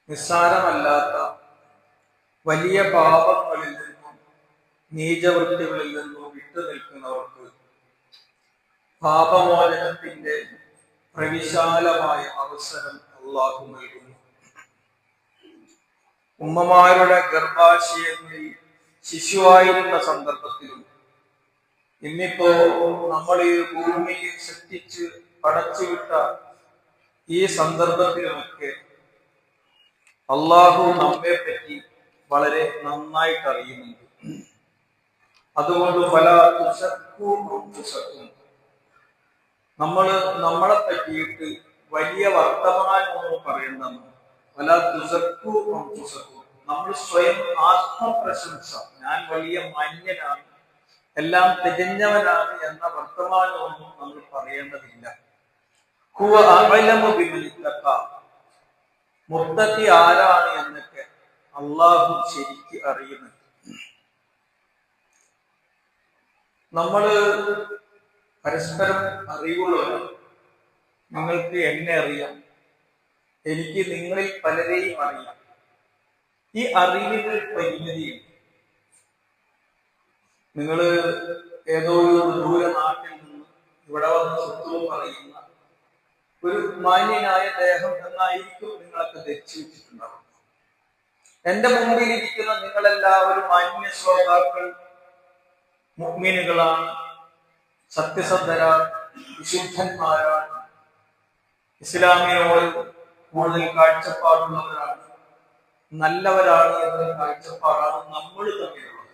നിസ്സാരമല്ലാത്ത വലിയ പാപങ്ങളിൽ നിന്നും നീചവൃത്തികളിൽ നിന്നും വിട്ടുനിൽക്കുന്നവർക്ക് പാപമോചനത്തിന്റെ പ്രവിശാലമായ അവസരം അള്ളാഹു നൽകുന്നു. ഉമ്മമാരുടെ ഗർഭാശയങ്ങളിൽ ശിശുവായിരുന്ന സന്ദർഭത്തിലും ഇന്നിപ്പോ നമ്മൾ ഈ ഭൂമിയിൽ സൃഷ്ടിച്ച് പടച്ചുവിട്ട ഈ സന്ദർഭത്തിലുമൊക്കെ അള്ളാഹു നമ്മെ പറ്റി വളരെ നന്നായിട്ട് അറിയുന്നുണ്ട്. അതുകൊണ്ട് നമ്മളെ പറ്റിയിട്ട് വലിയ വർത്തമാനമൊന്നും പറയണമെന്ന് നമ്മൾ സ്വയം ആത്മപ്രശംസ, ഞാൻ വലിയ മാന്യനാണ്, എല്ലാം തികഞ്ഞവനാണ് എന്ന വർത്തമാനമൊന്നും നമ്മൾ പറയേണ്ടതില്ല. മുത്തഖി ആരാണ് എന്നൊക്കെ അള്ളാഹു ശരിക്ക് അറിയുന്നു. നമ്മള് പരസ്പരം അറിവുള്ളവരാണ്. നിങ്ങൾക്ക് എന്നെ അറിയാം, എനിക്ക് നിങ്ങളിൽ പലരെയും അറിയാം. ഈ അറിവിന് പരിമിതിയുണ്ട്. നിങ്ങൾ ഏതോ ഒരു ദൂര നാട്ടിൽ നിന്ന് ഇവിടെ വന്ന് സ്വത്വം പറയുന്ന ഒരു മാന്യനായ ദേഹം എന്നായിരിക്കും നിങ്ങളൊക്കെ ധരിച്ചു വെച്ചിട്ടുണ്ടാവും. എന്റെ മുമ്പിൽ ഇരിക്കുന്ന നിങ്ങളെല്ലാവരും മാന്യ ശ്രോതാക്കൾ, മുഅ്മിനുകളാണ്, സത്യസന്ധരാണ്, വിശുദ്ധന്മാരാണ്, ഇസ്ലാമിനോട് കൂടുതൽ കാഴ്ചപ്പാടുള്ളവരാണ്, നല്ലവരാണ് എന്ന കാഴ്ചപ്പാടാണ് നമ്മൾ തമ്മിലുള്ളത്.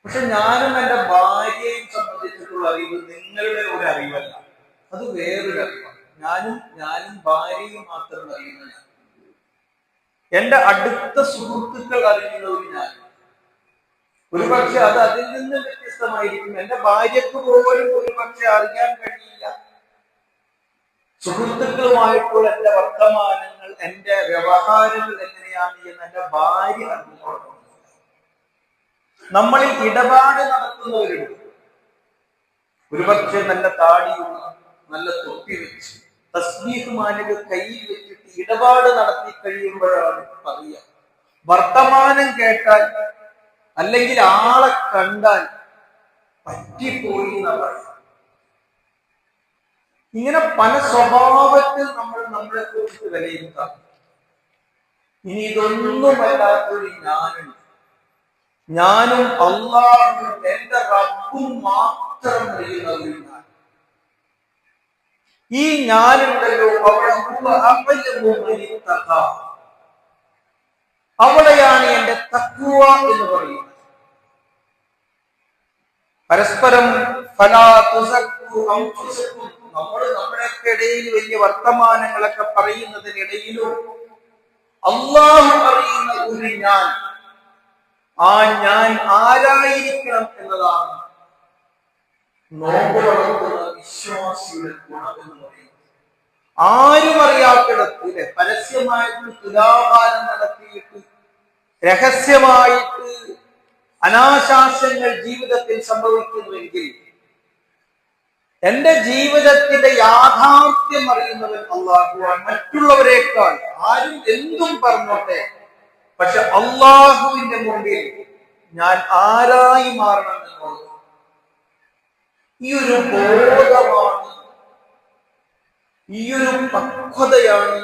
പക്ഷെ ഞാനും എന്റെ ഭാര്യയും സംബന്ധിച്ചിട്ടുള്ള അറിവ് നിങ്ങളുടെ ഒരു അറിവല്ല, അത് വേറൊരു അറിവാണ്. ഞാനും ഭാര്യയും മാത്രം അറിയുന്നത്, എന്റെ അടുത്ത സുഹൃത്തുക്കൾ അറിയുന്നത് ഞാൻ. ഒരു പക്ഷെ അത് അതിൽ നിന്ന് വ്യത്യസ്തമായിരിക്കും. എന്റെ ഭാര്യക്ക് പോലും ഒരു പക്ഷെ അറിയാൻ കഴിയില്ല. സുഹൃത്തുക്കളുമായിട്ടുള്ള എന്റെ വർത്തമാനങ്ങൾ, എന്റെ വ്യവഹാരങ്ങൾ എങ്ങനെയാണ് എന്ന് എന്റെ ഭാര്യ അറിഞ്ഞുകൊള്ളണം. നമ്മളിൽ ഇടപാട് നടത്തുന്നവരുണ്ട്. ഒരുപക്ഷെ നല്ല താടിയുള്ള, നല്ല തൊപ്പി വെച്ച് തസ്ബീഹ് മാലിക കയ്യിൽ വെച്ചിട്ട് ഇടപാട് നടത്തി കഴിയുമ്പോഴാണ് പറയുക. വർത്തമാനം കേട്ടാൽ അല്ലെങ്കിൽ ആളെ കണ്ടാൽ പറ്റിപ്പോയി എന്നാ പറയുക. ഇങ്ങനെ പല സ്വഭാവത്തിൽ നമ്മൾ നമ്മളെ കുറിച്ച് വിലയിരുത്താം. ഇനി ഇതൊന്നുമല്ലാത്തൊരു ഞാനും അള്ളാഹും എന്റെ റബ്ബും മാത്രം അറിയുന്നവരും ഞാൻ. ഈ ഞാനുണ്ടല്ലോ, അവളെയാണ് എന്റെ തഖ്വ എന്ന് പറയുന്നത്. പരസ്പരം നമ്മൾ നമ്മുടെയൊക്കെ ഇടയിൽ വലിയ വർത്തമാനങ്ങളൊക്കെ പറയുന്നതിനിടയിലും അള്ളാഹു അറിയുന്ന ഒരു ഞാൻ, ആ ഞാൻ ആരായിരിക്കണം എന്നതാണ് നോമ്പ് തുറക്കുന്ന വിശ്വാസിയുടെ ഗുണം എന്ന് പറയുന്നത്. ആരും അറിയാത്തിടത്ത് പരസ്യമായിട്ട് തുലാഭാരം നടത്തിയിട്ട് രഹസ്യമായിട്ട് അനാശാസ്യങ്ങൾ ജീവിതത്തിൽ സംഭവിക്കുന്നുവെങ്കിൽ എന്റെ ജീവിതത്തിന്റെ യാഥാർത്ഥ്യം അറിയുന്നവൻ അള്ളാഹുവാൻ. മറ്റുള്ളവരെക്കാൾ ആരും എന്തും പറഞ്ഞോട്ടെ, പക്ഷെ അള്ളാഹുവിന്റെ മുമ്പിൽ ഞാൻ ആരായി മാറണം എന്നുള്ളത് ഈ ഒരു ബോധമാണ്, ഈ ഒരു പക്വതയാണ്,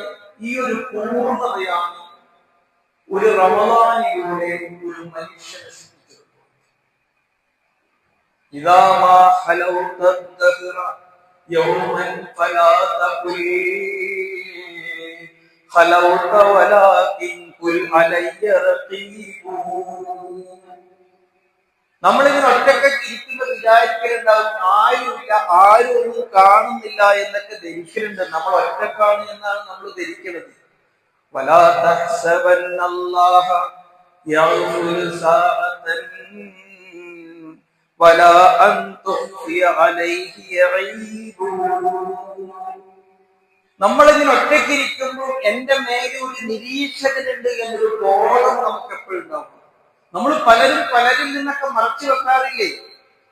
ഈ ഒരു പൂർണ്ണതയാണ് ഒരു റമളാനിലൂടെ ഒരു മനുഷ്യനെ സൃഷ്ടിച്ചത്. ഇദാ മാ ഹലൗത ദഹ്റ യൗമൻ ഫലാ തഖുൽ ഹലൗത വലാകിൻ ഖുൽ അലയ്യ റഖീബു. നമ്മളിങ്ങനെ ഒറ്റക്കൊക്കെ ഇരിക്കുമ്പോൾ വിചാരിക്കലുണ്ടാവും ആരുമില്ല, ആരും ഒന്നും കാണുന്നില്ല എന്നൊക്കെ ധരിക്കലുണ്ട്. നമ്മൾ ഒറ്റക്കാണ് എന്നാണ് നമ്മൾ ധരിക്കുന്നത്. വലാ തഹ്സബന്നല്ലാഹ യഗ്ഫിറു സഅതൻ വലാ അൻ തുഖ്ഫിയ അലൈഹി യഈബു. നമ്മളിങ്ങനെ ഒറ്റക്കിരിക്കുമ്പോൾ എന്റെ മേലെ ഒരു നിരീക്ഷകനുണ്ട് എന്നൊരു ബോധം നമുക്ക് എപ്പോഴും ഉണ്ടാവും. നമ്മൾ പലരിൽ നിന്നൊക്കെ മറച്ചു വെക്കാറില്ലേ?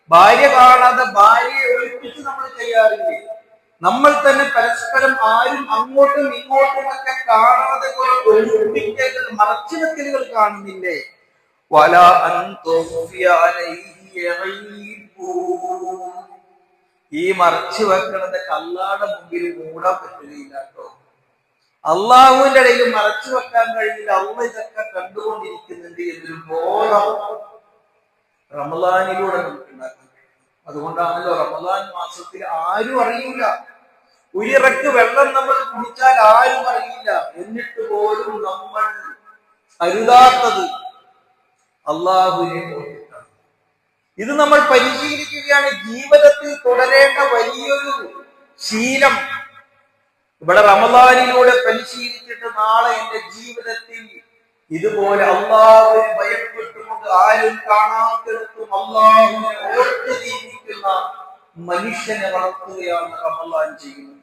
ഭാര്യ കാണാതെ ഭാര്യയെ ഒളിപ്പിച്ച് നമ്മൾ ചെയ്യാറില്ലേ? നമ്മൾ തന്നെ പരസ്പരം ആരും അങ്ങോട്ടും ഇങ്ങോട്ടും ഒക്കെ കാണാതെ ഒളിപ്പിക്കൽ മറച്ചുവെക്കലുകൾ കാണുന്നില്ലേ? ഈ മറച്ചു വെക്കണത് അല്ലാഹുവിന്റെ മുമ്പിൽ മൂടാൻ പറ്റുകയില്ല കേട്ടോ. അള്ളാഹുവിന്റെ ഇടയിൽ മറച്ചു വെക്കാൻ കഴിയില്ല. അള്ളാഹ് ഇതൊക്കെ കണ്ടുകൊണ്ടിരിക്കുന്നുണ്ട് എന്നൊരു ബോധം റമളാനിലൂടെ നമുക്ക് ഉണ്ടാക്കാൻ കഴിയും. അതുകൊണ്ടാണല്ലോ റമളാൻ മാസത്തിൽ ആരും അറിയില്ല. ഒരിറക്ക് വെള്ളം നമ്മൾ കുടിച്ചാൽ ആരും അറിയില്ല. എന്നിട്ട് പോലും നമ്മൾ അരുതാത്തത് അള്ളാഹുവിനെ ഓർത്തിട്ടാണ്. ഇത് നമ്മൾ പരിശീലിക്കുകയാണ്. ജീവിതത്തിൽ തുടരേണ്ട വലിയൊരു ശീലം ഇവിടെ റമളാനിലൂടെ പരിശീലിച്ചിട്ട് നാളെ എന്റെ ജീവിതത്തിൽ ഇതുപോലെ അള്ളാഹുവിനെ ഭയപ്പെട്ടുകൊണ്ട് ആരും കാണാത്തിടത്തും അള്ളാഹുവിനെ ഓർത്ത് ജീവിക്കുന്ന മനുഷ്യനെ വളർത്തുകയാണ് റമളാൻ ചെയ്യുന്നത്.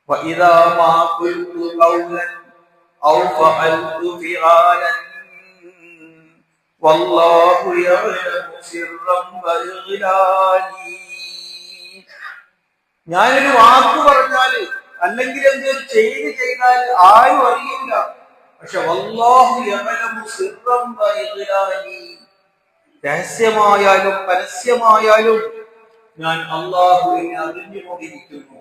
وَإِذَا مَا قُلْتُ قَوْلًا أَوْ فَعَلْتُ فِعَالًا وَاللَّهُ يَعْلَمُ سِرًّا وَإِعْلَانِي. ഞാനൊരു വാക്ക് പറഞ്ഞാല് അല്ലെങ്കിൽ എന്തൊരു ചെയ്താൽ ആരും അറിയില്ല. പക്ഷെ വല്ലാഹു യഅലമു സിർറൻ വഇഗ്ലാനി, രഹസ്യമായാലും പരസ്യമായാലും ഞാൻ അല്ലാഹുവിനെ അറിഞ്ഞുകൊണ്ടിരിക്കുന്നു.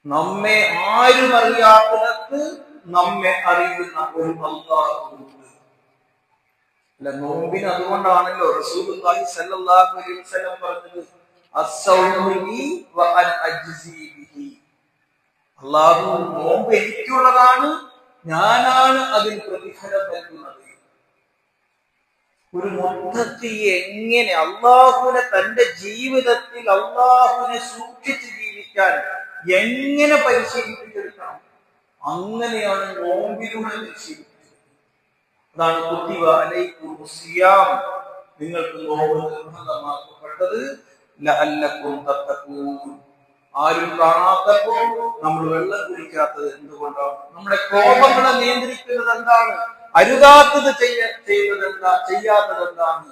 നമ്മെ ആരും അറിയാത്തിടത്ത് നമ്മെ അറിയുന്ന ഒരു അല്ലാഹുവുണ്ട്. അല്ല, നോമ്പിന് അതുകൊണ്ടാണല്ലോ റസൂലുള്ളാഹി സ്വല്ലല്ലാഹു അലൈഹി വസല്ലം പറഞ്ഞത് അസ്സൗമു ലീ വഅന അജ്സി ബിഹി. അല്ലാഹു നോമ്പ് എനിക്കുള്ളതാണ്, ഞാനാണ് അതിന് പ്രതിഫലം നൽകുന്നത്. ഒരു മുത്തഖി എങ്ങനെ അള്ളാഹുവിനെ തന്റെ ജീവിതത്തിൽ അള്ളാഹുവിനെ സൂക്ഷിച്ച് ജീവിക്കാൻ എങ്ങനെ പരിശീലിപ്പിച്ചെടുക്കണം? അങ്ങനെയാണ് നോമ്പിലൂടെ പരിശീലിപ്പിച്ചത്. അതാണ് കുത്തിബ അലൈക്കുമുസ് സിയാം, നിങ്ങൾക്ക് നോമ്പ് നിർബന്ധമാക്കപ്പെട്ടത് ലഅല്ലക്കും തത്തഖൂൻ. ആരും കാണാത്തപ്പോൾ നമ്മൾ വെള്ളം കുടിക്കാത്തത് എന്തുകൊണ്ടാണ്? നമ്മുടെ കോപങ്ങളെ നിയന്ത്രിക്കുന്നത് എന്താണ്? അരുതാത്തത് ചെയ്യുന്നത് എന്താ? ചെയ്യാത്തത് എന്താണ്?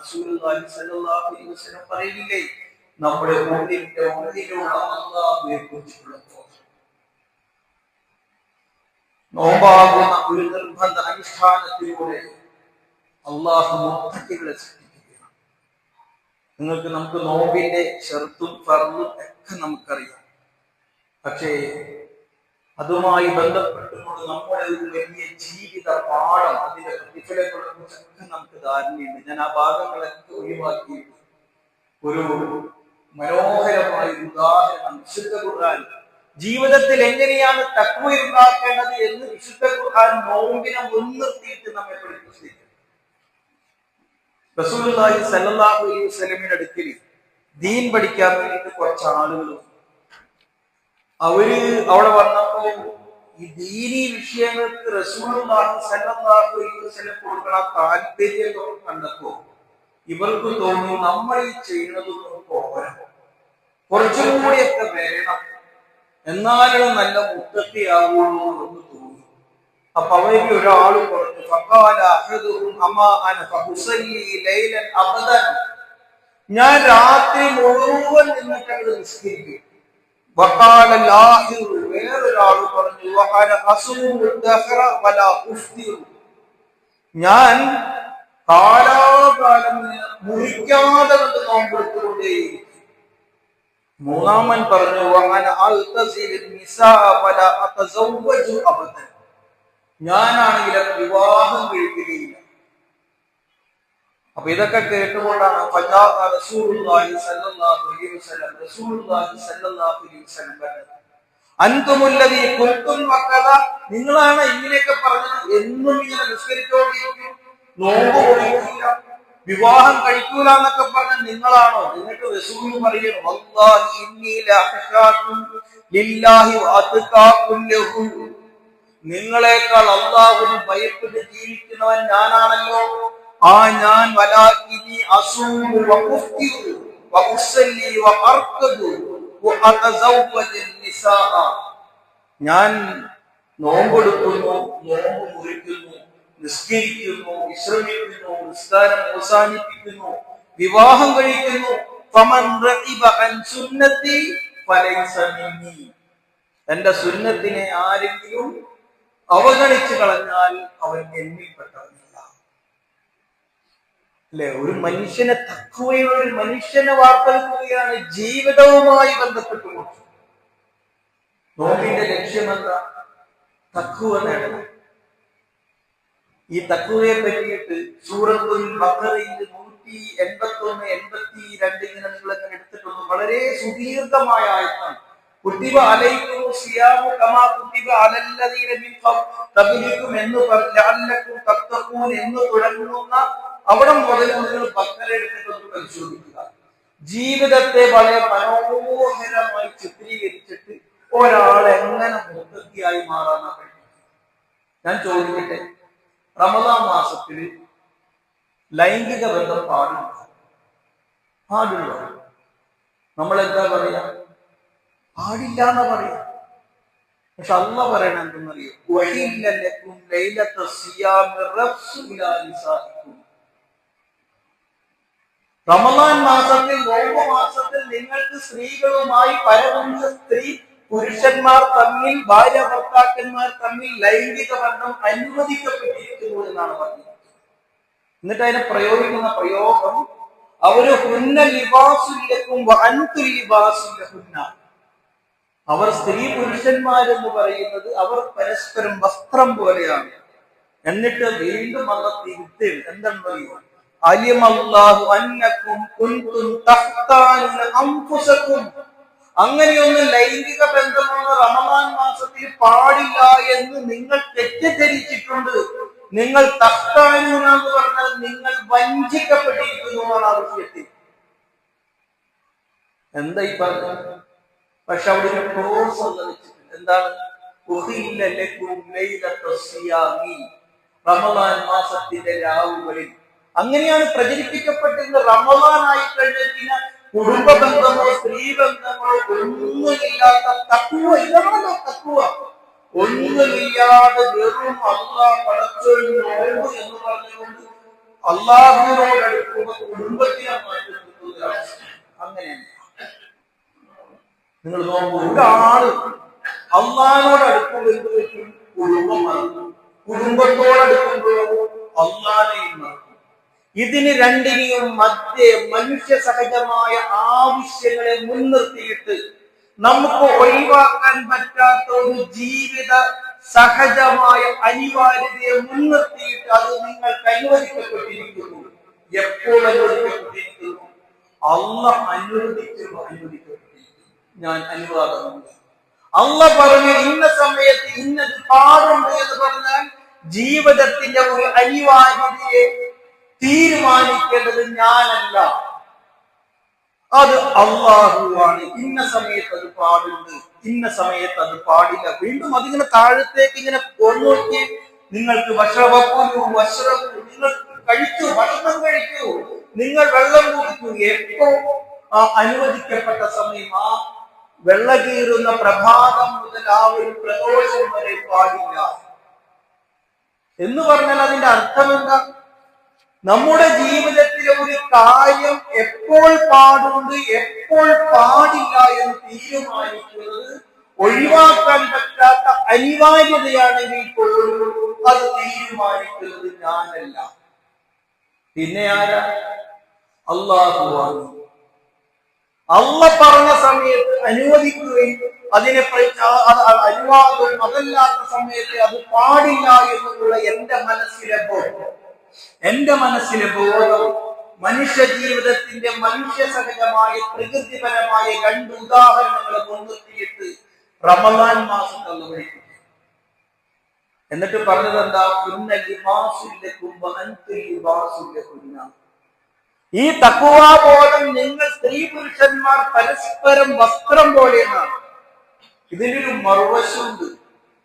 റസൂലുള്ളാഹി സ്വല്ലല്ലാഹു അലൈഹി വസല്ലം പറയുന്നില്ലേ, നമ്മുടെ ഉള്ളിലുള്ള അല്ലാഹുവിനെ കുറിച്ചുള്ള നോമ്പാകുന്ന ഒരു നിർബന്ധ അനുഷ്ഠാനത്തിലൂടെ അല്ലാഹു മുത്തഖികളെ സൃഷ്ടിക്കുകയാണ്. നമുക്ക് നോമ്പിന്റെ ഷർത്തും ഫർളും ഒക്കെ നമുക്കറിയാം. പക്ഷേ അതുമായി ബന്ധപ്പെട്ടുകൊണ്ട് നമ്മുടെ ഒരു വലിയ ജീവിത പാഠം, അതിന്റെ പ്രതിഫലങ്ങളെ കുറിച്ചൊക്കെ നമുക്ക് ധാരണയുണ്ട്. ഞാൻ ആ ഭാഗങ്ങളൊക്കെ ഒഴിവാക്കിയിട്ട് ഒരു മനോഹരമായ ഉദാഹരണം വിശുദ്ധ ഖുർആൻ ജീവിതത്തിൽ എങ്ങനെയാണ് തഖ്വ ഉണ്ടാക്കേണ്ടത് എന്ന് വിശുദ്ധ ഖുർആൻ നോമ്പിനെ മുൻനിർത്തിയിട്ട് നമ്മെ പഠിപ്പിച്ചിരിക്കുന്നു. റസൂലുള്ളാഹി സ്വല്ലല്ലാഹു അലൈഹി വസല്ലമയുടെ അടുക്കൽ ദീൻ പഠിക്കാൻ വേണ്ടിയിട്ട് കുറച്ച് ആളുകളും അവര് അവിടെ വന്നപ്പോ ഈ ദീനി വിഷയങ്ങൾക്ക് റസൂലുള്ളാഹി സ്വല്ലല്ലാഹു അലൈഹി വസല്ലം കൊടുക്കുന്ന താല്പര്യം കണ്ടപ്പോ ഇവർക്ക് തോന്നി നമ്മൾ ഈ ചെയ്യുന്നതൊന്നും പോരാ, കുറച്ചും കൂടിയൊക്കെ വേണം, എന്നാലും നല്ല മുത്തഖിയാവുള്ളൂ എന്ന് തോന്നി. അപ്പൊ അവരിൽ ഒരാൾ പറഞ്ഞു, ഫഖാല അഹദുഹും അമാ അന ഫഉസല്ലി ലൈലൻ അബദൻ, ഞാൻ രാത്രി മുഴുവൻ നിന്നിട്ട് നിസ്കരിക്കും. വേറൊരാൾ പറഞ്ഞു, ഞാൻ കാലാകാലം മുറിക്കാതെ കൊണ്ട് നോമ്പെടുത്തുകൊണ്ടേയിരിക്കും. മൂന്നാമൻ പറഞ്ഞു, ഞാനാണെങ്കിൽ വിവാഹം കഴിക്കുകയില്ല. അപ്പൊ ഇതൊക്കെ കേട്ടുകൊണ്ടാണ് റസൂലുള്ളാഹി സ്വല്ലല്ലാഹു അലൈഹി വസല്ലം പറഞ്ഞത്, അൻതുമുല്ലദീ ഖുൽതും വകദ, നിങ്ങളാണ് ഇങ്ങനെയൊക്കെ പറഞ്ഞത്, എന്നും ഇങ്ങനെ നിസ്കരിച്ചുകൊണ്ടിരിക്കും, നോമ്പ് കഴിക്കില്ല, വിവാഹം കഴിക്കൂല എന്നൊക്കെ പറഞ്ഞ നിങ്ങളാണോ? എന്നിട്ട് റസൂൽ പറയുന്നു, വല്ലാഹി ഇന്നി ലഅഖ്ശാകും ലില്ലാഹി വഅത്ഖാകും ലഹു, നിങ്ങളെക്കാൾ അല്ലാഹുവിനെ ഭയപ്പെട്ട് ജീവിക്കുന്നവൻ ഞാനാണല്ലോ. ഞാൻ വലാകിനി അസൂമു വഉഫ്തിറു വഉസല്ലി വഅർഖദു വഅതസവ്വജു നിസാഅ, ഞാൻ നോമ്പെടുക്കുന്നു, നോമ്പ് മുറിക്കുന്നു, നിസ്കരിക്കുന്നു, വിശ്രമിക്കുന്നു, നിസ്കാരം അവസാനിപ്പിക്കുന്നു, വിവാഹം കഴിക്കുന്നു. ഫമൻ റഗിബ അൻ സുന്നത്തി ഫലൈസ മിന്നി. എന്റെ സുന്നത്തിനെ ആരെങ്കിലും അവഗണിച്ചു കളഞ്ഞാൽ അവൻ എന്നിൽപ്പെട്ടവനില്ല. അല്ലെ, ഒരു മനുഷ്യനെ തഖ്വയുള്ള ഒരു മനുഷ്യനെ വാർത്തെടുക്കുകയാണ് ജീവിതവുമായി ബന്ധപ്പെട്ടുകൊണ്ട്. നോമ്പിന്റെ ലക്ഷ്യമെന്താ? തഖ്വ നേടണം. ഈ തഖ്വയെ പറ്റിയിട്ട് സൂറത്തുൽ ബഖറയിൽ 181, 82 ഇങ്ങനെ നിങ്ങളെങ്ങനെ എടുത്തിട്ടുണ്ട്. വളരെ സുദീർഘമായ ആയത്താണ്. കുത്തിബ അലൈക്കും സിയാമു കമാ കുത്തിബ അലല്ലദീന മിൻ ഖബ്ലിക്കും എന്ന് ലഅല്ലക്കും തഖ്തഖൂൻ എന്ന് തുടങ്ങുന്ന അവിടെ മുതൽ നിങ്ങൾ ബഖറ എടുത്തിട്ട് പരിശോധിക്കുക. ജീവിതത്തെ വളരെ മനോഹരമായി ചിത്രീകരിച്ചിട്ട് ഒരാൾ എങ്ങനെ മുത്തഖിയായി മാറാൻ കഴിയും? ഞാൻ ചോദിക്കട്ടെ, റമദാൻ മാസത്തിൽ ലൈംഗിക ബന്ധം പാടുണ്ടോ? നമ്മൾ എന്താ പറയാ? പാടില്ല എന്നാ പറയാ. പക്ഷെ അല്ലാഹ് പറയണ എന്തെന്നറിയോ? വഹില്ലലക്കും ലൈലത സിയാമി റഫ്സു ഇലാ നിസാഇക്കും. റമദാൻ മാസത്തിൽ, നോമ്പ് മാസത്തിൽ നിങ്ങൾക്ക് സ്ത്രീകളുമായി പരപുരുഷ സ്ത്രീ പുരുഷന്മാർ തമ്മിൽ, ഭാര്യ ഭർത്താക്കന്മാർ തമ്മിൽ ലൈംഗിക ബന്ധം അനുവദിക്കപ്പെട്ടിരിക്കുന്നു എന്നാണ് പറഞ്ഞത്. എന്നിട്ട് അതിനെ പ്രയോഗിക്കുന്ന പ്രയോഗം അവര് ഹുന്ന ലിബാസുല്ലക്കും വഅൻതും ലിബാസുല്ലഹുന്ന. അവർ സ്ത്രീ പുരുഷന്മാരെന്ന് പറയുന്നത് അവർ പരസ്പരം വസ്ത്രം പോലെയാണ്. എന്നിട്ട് വീണ്ടും അവർ തിരുത്തി എന്താണെന്ന് പറയുക? അലിമല്ലാഹു അന്നകും കുൻതും തഖ്താനുന അൻഫുസകും. അങ്ങനെയൊന്നും ലൈംഗിക ബന്ധമൊന്നും റമദാൻ മാസത്തിൽ പാടില്ല എന്ന് നിങ്ങൾ തെറ്റിദ്ധരിച്ചിട്ടുണ്ട്. നിങ്ങൾ തഖ്താനൂന എന്ന് പറഞ്ഞാൽ നിങ്ങൾ വഞ്ചിക്കപ്പെട്ടിരിക്കുന്നു എന്നാണ് ആ വിഷയത്തിൽ. എന്താ ഈ പറഞ്ഞത്? പക്ഷെ അവിടെ ഒരു ക്ലോസ് വെച്ചിട്ടുണ്ട്. എന്താണ്? റമദാൻ മാസത്തിന്റെ രാവുകളിൽ അങ്ങനെയാണ് പ്രചരിപ്പിക്കപ്പെട്ടിരുന്നത്. റമദാൻ ആയി കഴിഞ്ഞ കുടുംബ ബന്ധമോ സ്ത്രീ ബന്ധമോ ഒന്നുമില്ലാത്ത തഖ്വ, ഇതാണല്ലോ തഖ്വ. ഒന്നുമില്ലാതെ വെറും അല്ലാഹ് പടച്ചോൻ നോമ്പ് എന്ന് പറഞ്ഞുകൊണ്ട് അല്ലാഹുവിനോട് അടുക്കുമ്പോൾ കുടുംബത്തിനെ മാറ്റുന്നത്. അങ്ങനെയാണ് നിങ്ങൾ നോമ്പ്. ഒരാള് അള്ളാഹിനോട് അടുക്കുമ്പോൾ എന്ത് പറ്റും? കുടുംബം മറക്കും. കുടുംബത്തോടടുക്കുമ്പോഴോ അള്ളാഹിനെയും മറക്കും. ഇതിന് രണ്ടിനെയും മധ്യേ മനുഷ്യ സഹജമായ ആവശ്യങ്ങളെ മുൻനിർത്തിയിട്ട് നമുക്ക് ഒഴിവാക്കാൻ പറ്റാത്ത ഒരു ജീവിത സഹജമായ അനിവാര്യതയെ മുൻനിർത്തിയിട്ട് അത് നിങ്ങൾക്ക് അനുവദിക്കപ്പെട്ടിരിക്കുന്നു. എപ്പോൾ അനുവദിക്കപ്പെട്ടിരിക്കുന്നു? അള്ളാഹ് അനുവദിക്കപ്പെട്ടിരിക്കുന്നു. ഞാൻ അനുവാദമുണ്ട്. അള്ളാഹ് പറഞ്ഞു ഇന്ന സമയത്ത് ഇന്നത് പാടുണ്ട് എന്ന് പറഞ്ഞാൽ ജീവിതത്തിന്റെ ഒരു അനിവാര്യതയെ തീരുമാനിക്കേണ്ടത് ഞാനല്ല, അത് അള്ളാഹുവാണ്. ഇന്ന സമയത്ത് അത് പാടുണ്ട്, ഇന്ന സമയത്ത് അത് പാടില്ല. വീണ്ടും അതിങ്ങനെ താഴത്തേക്ക് ഇങ്ങനെ നോക്കി നിങ്ങൾക്ക് നിങ്ങൾ കഴിച്ചു, ഭക്ഷണം കഴിക്കൂ, നിങ്ങൾ വെള്ളം കുടിക്കൂ. എപ്പോ അനുവദിക്കപ്പെട്ട സമയം, ആ വെള്ളകീറുന്ന പ്രഭാതം മുതൽ ആ ഒരു പ്രദോഷം വരെ പാടില്ല എന്ന് പറഞ്ഞാൽ അതിന്റെ അർത്ഥം എന്താ? നമ്മുടെ ജീവിതത്തിലെ ഒരു കാര്യം എപ്പോൾ പാടുണ്ട് എപ്പോൾ പാടില്ല എന്ന് തീരുമാനിക്കുന്നത് ഒഴിവാക്കാൻ പറ്റാത്ത അനിവാര്യതയാണെങ്കിൽ പോലും അത് തീരുമാനിക്കുന്നത് ഞാനല്ല. പിന്നെ ആരാ? അല്ലാഹുവാണ്. അല്ലാഹ് പറഞ്ഞ സമയത്ത് അനുവദിക്കുകയും അതിനെ അനുവാദവും അതല്ലാത്ത സമയത്ത് അത് പാടില്ല എന്നുള്ള എന്റെ മനസ്സിലെ ബോധം മനുഷ്യ ജീവിതത്തിന്റെ മനുഷ്യ സഹജമായ പ്രകൃതിപരമായ രണ്ട് ഉദാഹരണങ്ങളെ മുൻനിർത്തിയിട്ട് റമദാൻ മാസം തന്നുപിടിക്കും. എന്നിട്ട് പറഞ്ഞത് എന്താ? ഈ തഖ്വാബോധം നിങ്ങൾ സ്ത്രീ പുരുഷന്മാർ പരസ്പരം വസ്ത്രം പോലെയാണ്. ഇതിനൊരു മറുവശമുണ്ട്.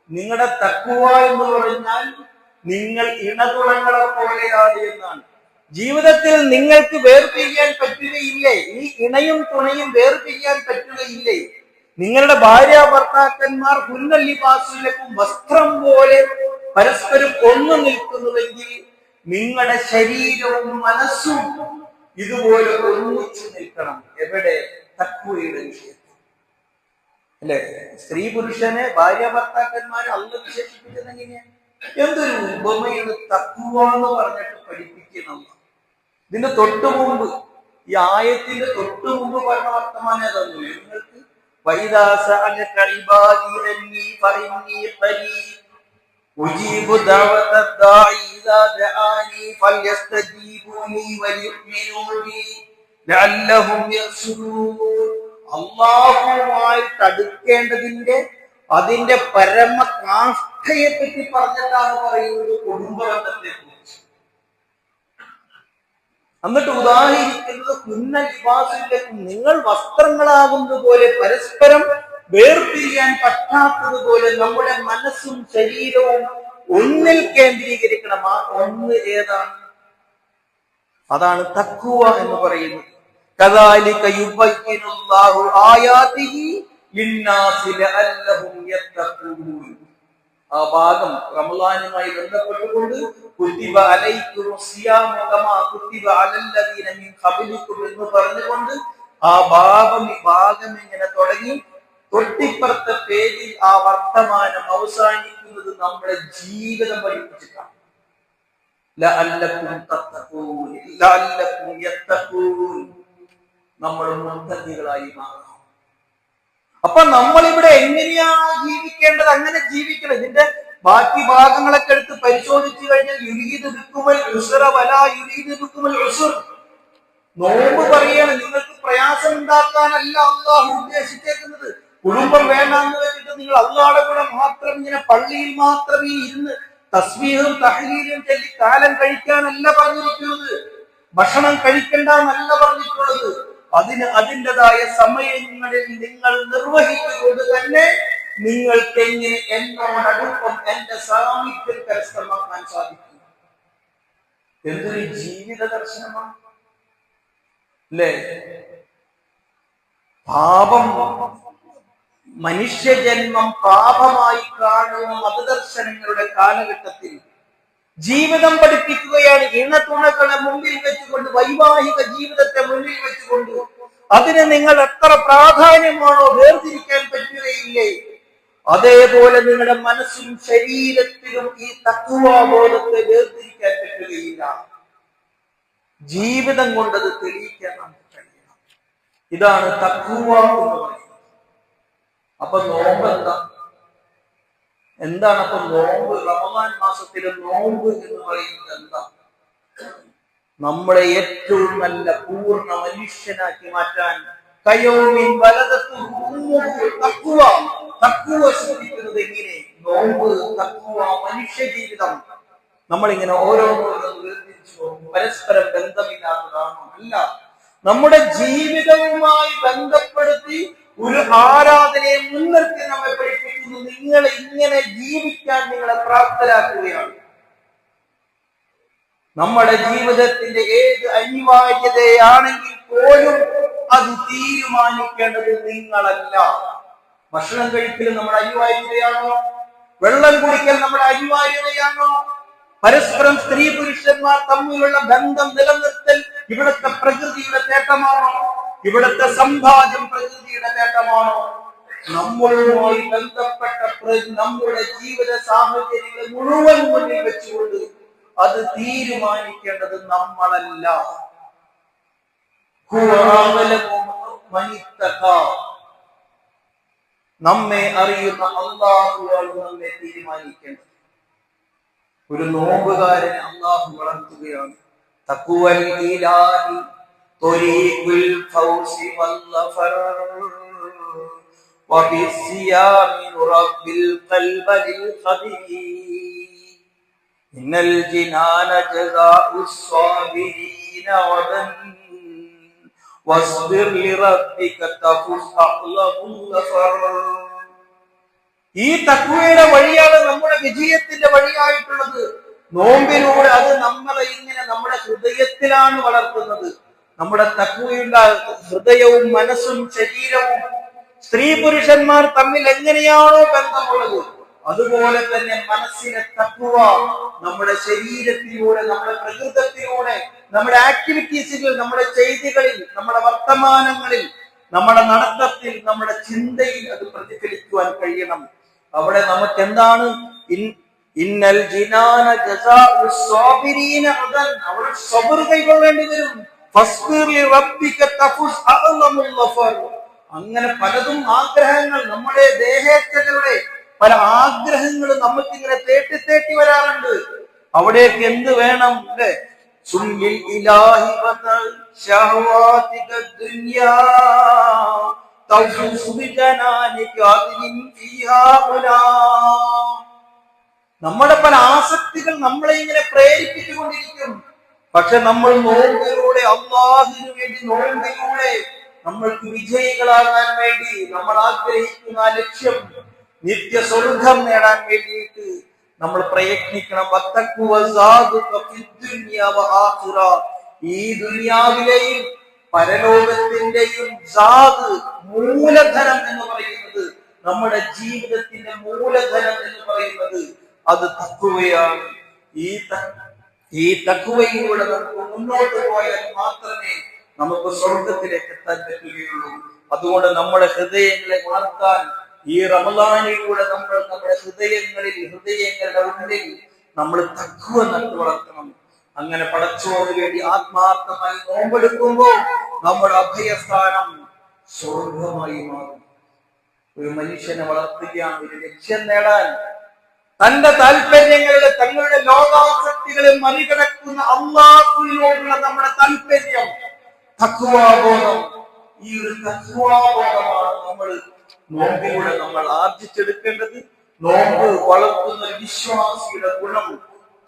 നിങ്ങളുടെ തഖ്വ എന്ന് പറഞ്ഞാൽ നിങ്ങൾ ഇണതുളങ്ങളെ പോലെയാണ് എന്നാണ്. ജീവിതത്തിൽ നിങ്ങൾക്ക് വേർപിരിയാൻ പറ്റുകയില്ലേ? ഈ ഇണയും തുണയും വേർപിരിയാൻ പറ്റുകയില്ലേ? നിങ്ങളുടെ ഭാര്യ ഭർത്താക്കന്മാർ ഹുന്നല്ലിബാസുലക്കും വസ്ത്രം പോലെ പരസ്പരം ഒന്നു നിൽക്കുന്നുവെങ്കിൽ നിങ്ങളുടെ ശരീരവും മനസ്സും ഇതുപോലെ ഒന്നിച്ചു നിൽക്കണം. എവിടെ? തഖ്വയുടെ വിഷയത്തിൽ. അല്ലെ? സ്ത്രീ പുരുഷനെ ഭാര്യ ഭർത്താക്കന്മാരെ അള്ളാഹ് വിശേഷിപ്പിച്ചത് എങ്ങനെയാണ്? എന്തൊരു ഉപമയാണ് തഖ്വ എന്ന് പറഞ്ഞിട്ട് പഠിപ്പിക്കണം. ഇതിന്റെ തൊട്ടു മുമ്പ്, ഈ ആയത്തിന്റെ തൊട്ടു മുമ്പ് പറഞ്ഞ വർത്തമാനം ഏതാന്നു നിങ്ങൾക്ക്? വൈദാ സഅലക ഇബാദി അന്നി ഫഇന്നി ഖരീബ് ഉജീബു ദഅവത ദാഇ ഇദാ ദഅാനി ഫൽയസ്തജീബൂനി വലിയുമിനൂ ബി ലഅല്ലഹും യർശുദൂൻ. അല്ലാഹുവുമായിട്ട് അടുക്കേണ്ടതിന്റെ അതിന്റെ പരമകാഷ്ഠയെ പറ്റി പറഞ്ഞിട്ടാണ് പറയുന്നത് കുടുംബബന്ധത്തെ കുറിച്ച്. എന്നിട്ട് ഉദാഹരിക്കുന്നത് കുന്ന ലിബാസിലേക്കും, നിങ്ങൾ വസ്ത്രങ്ങളാകുന്നത് പോലെ പരസ്പരം വേർപിരിയാൻ പറ്റാത്തതുപോലെ നമ്മുടെ മനസ്സും ശരീരവും ഒന്നിൽ കേന്ദ്രീകരിക്കണം. ആ ഒന്ന് ഏതാണ്? അതാണ് തഖ്വ എന്ന് പറയുന്നത്. കദാലിക യുബയ്യിനുല്ലാഹു ആയാതിഹി ലിന്നാസി ലഅല്ലഹും യത്തഖൂൻ. ആ ഭാഗം റമളാനുമായി ബന്ധപ്പെട്ടുകൊണ്ട് കുതിബ അലൈക്കുമുസ് സിയാമു കമാ കുതിബ അലല്ലദീന മിൻ ഖബ്ലികും എന്ന് പറഞ്ഞുകൊണ്ട് ആ ഭാഗം ഇങ്ങനെ തുടങ്ങി തൊട്ടിപ്പുറത്തെ പേജിൽ ആ വർത്തമാനം അവസാനിക്കുന്നത് നമ്മുടെ ജീവിതം പഠിപ്പിച്ചിട്ടാണ്. ലഅല്ലകും തത്തഖൂൻ ലഅല്ലകും യത്തഖൂൻ. നമ്മൾ മുത്തഖികളായി മാറണം. അപ്പൊ നമ്മളിവിടെ എങ്ങനെയാണ് ജീവിക്കേണ്ടത് അങ്ങനെ ജീവിക്കണം. ഇതിന്റെ ബാക്കി ഭാഗങ്ങളൊക്കെ എടുത്ത് പരിശോധിച്ചു കഴിഞ്ഞാൽ യുരീദു ബിക്കുമുൽ ഉസ്റ വലാ യുരീദു ബിക്കുമുൽ ഉസ്ർ. നോമ്പ് പറയാണ്, നിങ്ങൾക്ക് പ്രയാസം ഉണ്ടാക്കാനല്ല അല്ലാഹു ഉദ്ദേശിച്ചേക്കുന്നത്. കുടുംബം വേണ്ടാന്ന് വെച്ചിട്ട് നിങ്ങൾ അല്ലാഹുടെ കൂടെ മാത്രം ഇങ്ങനെ പള്ളിയിൽ മാത്രമേ ഇരുന്ന് തസ്ബീഹും തഹ്ലീലും ചൊല്ലി കാലം കഴിക്കാനല്ല പറഞ്ഞിരിക്കുന്നത്. ഭക്ഷണം കഴിക്കണ്ടെന്നല്ല പറഞ്ഞിട്ടുള്ളത്. അതിൻ്റെതായ സമയങ്ങളിൽ നിങ്ങൾ നിർവഹിച്ചുകൊണ്ട് തന്നെ നിങ്ങൾക്ക് എങ്ങനെ എന്നോടടുപ്പം എന്റെ സാമീപ്യം കരസ്ഥമാക്കാൻ സാധിക്കും. എന്തൊരു ജീവിത ദർശനമാണ് അല്ലേ? പാപം, മനുഷ്യജന്മം പാപമായി കാണുന്ന മതദർശനങ്ങളുടെ കാലഘട്ടത്തിൽ ജീവിതം പഠിപ്പിക്കുകയാണ്. ഇണതുണകളെ മുമ്പിൽ വെച്ചുകൊണ്ട്, വൈവാഹിക ജീവിതത്തെ മുന്നിൽ വെച്ചുകൊണ്ട് അതിന് നിങ്ങൾ എത്ര പ്രാധാന്യമാണോ വേർതിരിക്കാൻ പറ്റുകയില്ലേ? അതേപോലെ നിങ്ങളുടെ മനസ്സും ശരീരത്തിലും ഈ തഖ്വാബോധത്തെ വേർതിരിക്കാൻ പറ്റുകയില്ല. ജീവിതം കൊണ്ടത് തെളിയിക്കാൻ നമുക്ക് കഴിയണം. ഇതാണ് തഖ്വ എന്ന് പറയുന്നത്. അപ്പൊ നോമ്പ് എന്താണ്? അപ്പൊ നോമ്പ്, റമദാൻ മാസത്തിലെ നോമ്പ് എന്ന് പറയുന്നത് എന്താ? നമ്മളെ ഏറ്റവും നല്ല പൂർണ്ണ മനുഷ്യനാക്കി മാറ്റാൻ കയോമിൻ വലദത്തു തഖ്വ. തഖ്വ ശ്രദ്ധിക്കുന്നത് എങ്ങനെ? നോമ്പ്, തഖ്വ, മനുഷ്യ ജീവിതം. നമ്മളിങ്ങനെ ഓരോന്നോരോന്ന് വേർതിരിച്ചു പരസ്പരം ബന്ധമില്ലാത്തതാണോ? അല്ല. നമ്മുടെ ജീവിതവുമായി ബന്ധപ്പെടുത്തി ഒരു ആരാധനയെ മുൻനിർത്തി നമ്മെ പഠിപ്പിക്കുന്നു. നിങ്ങളെ ഇങ്ങനെ ജീവിക്കാൻ നിങ്ങളെ പ്രാപ്തരാക്കുകയാണ്. നമ്മുടെ ജീവിതത്തിന്റെ ഏത് അനിവാര്യതയാണെങ്കിൽ പോലും അത് തീരുമാനിക്കേണ്ടത് നിങ്ങളല്ല. ഭക്ഷണം കഴിക്കൽ നമ്മുടെ അനിവാര്യതയാണോ? വെള്ളം കുടിക്കൽ നമ്മുടെ അനിവാര്യതയാണോ? പരസ്പരം സ്ത്രീ പുരുഷന്മാർ തമ്മിലുള്ള ബന്ധം നിലനിർത്തൽ ഇവിടുത്തെ പ്രകൃതിയുടെ നേട്ടമാണോ? ഇവിടുത്തെ സമ്പാദ്യം പ്രകൃതിയുടെ നേട്ടമാണോ? നമ്മളുമായി ബന്ധപ്പെട്ട നമ്മുടെ ജീവിത സാഹചര്യങ്ങളെ മുഴുവൻ മുന്നിൽ വെച്ചുകൊണ്ട് അത് തീരുമാനിക്കേണ്ടത് നമ്മളല്ല. നമ്മെ അറിയുന്ന അല്ലാഹുവാണ് നമ്മെ തീരുമാനിക്കേണ്ടത്. ഒരു നോമ്പുകാരനെ അല്ലാഹു വളർത്തുകയാണ്. തഖ്വൽ ഇലാഹി ത്വരീഖുൽ ഫൗസി വല്ലഫർ വബിസ്സിയാമി റബ്ബിൽ ഖൽബിൽ ഖദീ ഇന്നൽ ജിനാന ജസാഉസ് സ്വാബിരീന വദൻ വസ്ബിർ ലിറബ്ബിക തഫുസ് അഖ്ലബുൽ ലഫർ. ഈ തഖ്വയുടെ വഴിയാണ് നമ്മുടെ വിജയത്തിന്റെ വഴിയായിട്ടുള്ളത്. നോമ്പിലൂടെ അത് നമ്മളെ ഇങ്ങനെ നമ്മുടെ ഹൃദയത്തിലാണ് വളർത്തുന്നത്. നമ്മുടെ തഖ്വയുടെ ഹൃദയവും മനസ്സും ശരീരവും സ്ത്രീ പുരുഷന്മാർ തമ്മിൽ എങ്ങനെയാണോ ബന്ധമുള്ളത് അതുപോലെ തന്നെ മനസ്സിനെ തഖ്വ നമ്മുടെ ശരീരത്തിലൂടെ, നമ്മുടെ പ്രകൃതത്തിലൂടെ, നമ്മുടെ ആക്ടിവിറ്റീസുകൾ, നമ്മുടെ ചെയ്തികളിൽ, നമ്മുടെ വർത്തമാനങ്ങളിൽ, നമ്മുടെ നടത്തത്തിൽ, നമ്മുടെ ചിന്തയിൽ അത് പ്രതിഫലിക്കുവാൻ കഴിയണം. അവിടെ നമുക്ക് എന്താണ് ഇന്നൽ ജിനാന ജസാഉ സ്വാബിരീന അദൻ, അവിടെ സബർ കൈക്കൊള്ളേണ്ടി വരും. ഫസ്ബിർ ലിറബ്ബിക തഫുസ് അഅ്ലമുൽ ഗഫർ. അങ്ങനെ പലതും ആഗ്രഹങ്ങൾ, നമ്മുടെ ദേഹേച്ഛകളുടെ പല ആഗ്രഹങ്ങളും നമുക്കിങ്ങനെ തേട്ടി വരാറുണ്ട്. അവിടേക്ക് എന്ത് വേണം? അല്ലേ? സുല്ലിൽ ഇലാഹി വതൽ ശഹവാതിക ദുനിയാ തൗഫുസ് ബിജനാനിക അദിൻ ഫീഹാ ഉലാ. നമ്മുടെ പല ആസക്തികൾ നമ്മളെ ഇങ്ങനെ പ്രേരിപ്പിച്ചുകൊണ്ടിരിക്കും. പക്ഷെ നമ്മൾ നോമ്പിലൂടെ, അല്ലാഹുവിനു വേണ്ടി നോമ്പിലൂടെ നമ്മൾക്ക് വിജയികളാകാൻ വേണ്ടി, നമ്മൾ ആഗ്രഹിക്കുന്ന ആ ലക്ഷ്യം, നിത്യസ്വർഗം നേടാൻ വേണ്ടിയിട്ട് നമ്മൾ പ്രയത്നിക്കണം. ഈ ദുനിയാവിലെയും പരലോകത്തിന്റെയും മൂലധനം എന്ന് പറയുന്നത്, നമ്മുടെ ജീവിതത്തിന്റെ മൂലധനം എന്ന് പറയുന്നത് അത് തഖ്വയാണ്. ഈ തഖ്വയിലൂടെ നമുക്ക് മുന്നോട്ട് പോയാൽ മാത്രമേ നമുക്ക് സ്വർഗത്തിലേക്ക് എത്താൻ പറ്റുകയുള്ളൂ. അതുകൊണ്ട് നമ്മുടെ ഹൃദയങ്ങളെ വളർത്താൻ ഈ റമളാനിലൂടെ നമ്മൾ നമ്മുടെ ഹൃദയങ്ങളുടെ ഉള്ളിൽ നമ്മൾ തഖ്വ നട്ടു വളർത്തണം. അങ്ങനെ പടച്ചോന് വേണ്ടി ആത്മാർത്ഥമായി നോമ്പെടുക്കുമ്പോൾ നമ്മുടെ അഭയസ്ഥാനം സ്വർഗമായി മാറും. ഒരു മനുഷ്യനെ വളർത്തുകയാണ് ഒരു ലക്ഷ്യം നേടാൻ, തന്റെ താല്പര്യങ്ങളുടെ, തങ്ങളുടെ ലോകാസക്തികളെ മറികടക്കുന്ന അല്ലാഹുവിനോടുള്ള നമ്മുടെ താല്പര്യം, തഖ്വാബോധം. ഈ ഒരു തഖ്വാബോധമാണ് നമ്മൾ നോമ്പിലൂടെ നമ്മൾ ആർജിച്ചെടുക്കേണ്ടത്. നോമ്പ് വളർത്തുന്ന വിശ്വാസിയുടെ ഗുണം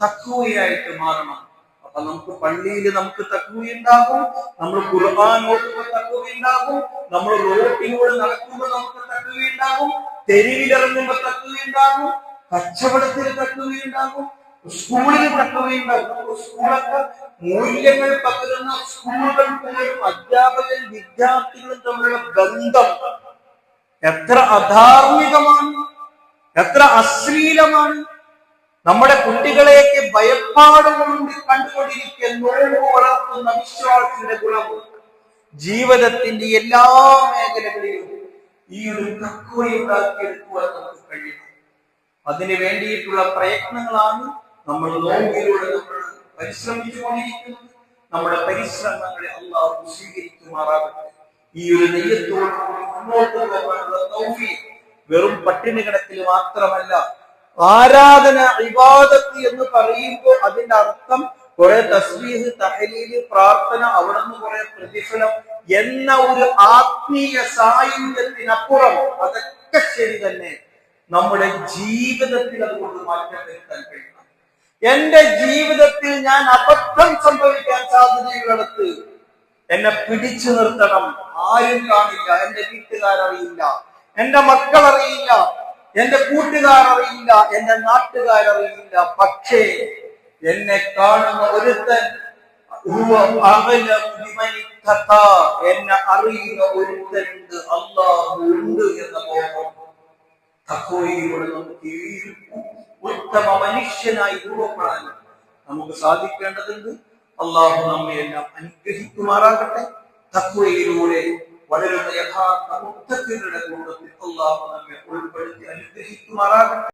തഖ്വയായിട്ട് മാറണം. അപ്പൊ നമുക്ക് പള്ളിയിൽ നമുക്ക് തഖ്വയുണ്ടാകും, നമ്മൾ ഖുർആൻ ഓതുമ്പോൾ തഖ്വയുണ്ടാകും, നമ്മൾ റോഡിലൂടെ നടക്കുമ്പോൾ നമുക്ക് തഖ്വയുണ്ടാകും, തെരുവിലിറങ്ങുമ്പോൾ തഖ്വയുണ്ടാകും, കച്ചവടത്തിൽ തഖ്വയുണ്ടാകും, സ്കൂളിൽ തഖ്വയുണ്ടാകും. സ്കൂളൊക്കെ മൂല്യങ്ങൾ പകരുന്ന സ്കൂളുകൾ പോലും അധ്യാപകരും വിദ്യാർത്ഥികളും തമ്മിലുള്ള ബന്ധം എത്ര അധാർമികമാണ്, എത്ര അശ്ലീലമാണ്. നമ്മുടെ കുട്ടികളെയൊക്കെ ഭയപ്പാടുകൊണ്ട് കണ്ടുകൊണ്ടിരിക്കുന്ന വളർത്തുന്ന വിശ്വാസത്തിന്റെ ഗുണം ജീവിതത്തിന്റെ എല്ലാ മേഖലകളിലും ഈ ഒരു തഖ്വയുണ്ടാക്കിയെടുക്കുവാൻ നമുക്ക് കഴിയണം. അതിനു വേണ്ടിയിട്ടുള്ള പ്രയത്നങ്ങളാണ് നമ്മൾ നോമ്പിലൂടെ നമ്മൾ പരിശ്രമിച്ചുകൊണ്ടിരിക്കുന്നത്. നമ്മുടെ പരിശ്രമങ്ങളെ അല്ലാഹു സ്വീകരിക്കുമാറാകട്ടെ. ഈ ഒരു നെയ്യത്തോട് മുന്നോട്ട് പോകാനുള്ള തൗഫീഖ് വെറും പട്ടിണി കിടക്കൽ മാത്രമല്ല. ആരാധന, ഇബാദത്ത് എന്ന് പറയുമ്പോൾ അതിന്റെ അർത്ഥം കുറെ തസ്ബീഹ്, തഹ്ലീൽ, പ്രാർത്ഥന, അവിടെ നിന്ന് കുറെ പ്രതിഫലം എന്ന ഒരു ആത്മീയ സായുജ്യത്തിനപ്പുറം, അതൊക്കെ ശരി തന്നെ, നമ്മുടെ ജീവിതത്തിൽ അതുകൊണ്ട് മാറ്റം വരുത്താൻ കഴിയണം. എന്റെ ജീവിതത്തിൽ ഞാൻ അബദ്ധം സംഭവിക്കാൻ സാധ്യതയുള്ളിടത്ത് എന്നെ പിടിച്ചു നിർത്തണം. ആരും കാണില്ല, എന്റെ വീട്ടുകാരറിയില്ല, എന്റെ മക്കൾ അറിയില്ല, എന്റെ കൂട്ടുകാരറിയില്ല, എന്റെ നാട്ടുകാരറിയില്ല. പക്ഷേ എന്നെ കാണുന്ന ഒരുത്തൻ, എന്നെ അറിയുന്ന ഒരുത്തനുണ്ട്, അല്ലാഹു ഉണ്ട് എന്ന ബോധം. തഖ്വയിലൂടെ നമുക്ക് ഉത്തമ മനുഷ്യനായി രൂപപ്പെടാൻ നമുക്ക് സാധിക്കേണ്ടതുണ്ട്. അല്ലാഹു നമ്മെ എല്ലാം അനുഗ്രഹിക്കുമാറാകട്ടെ. തഖ്വയിലൂടെ വളരുന്ന യഥാർത്ഥ മുത്തഖികളുടെ കൂട്ടത്തിൽ അല്ലാഹു നമ്മെ ഉൾപ്പെടുത്തി അനുഗ്രഹിക്കുമാറാകട്ടെ.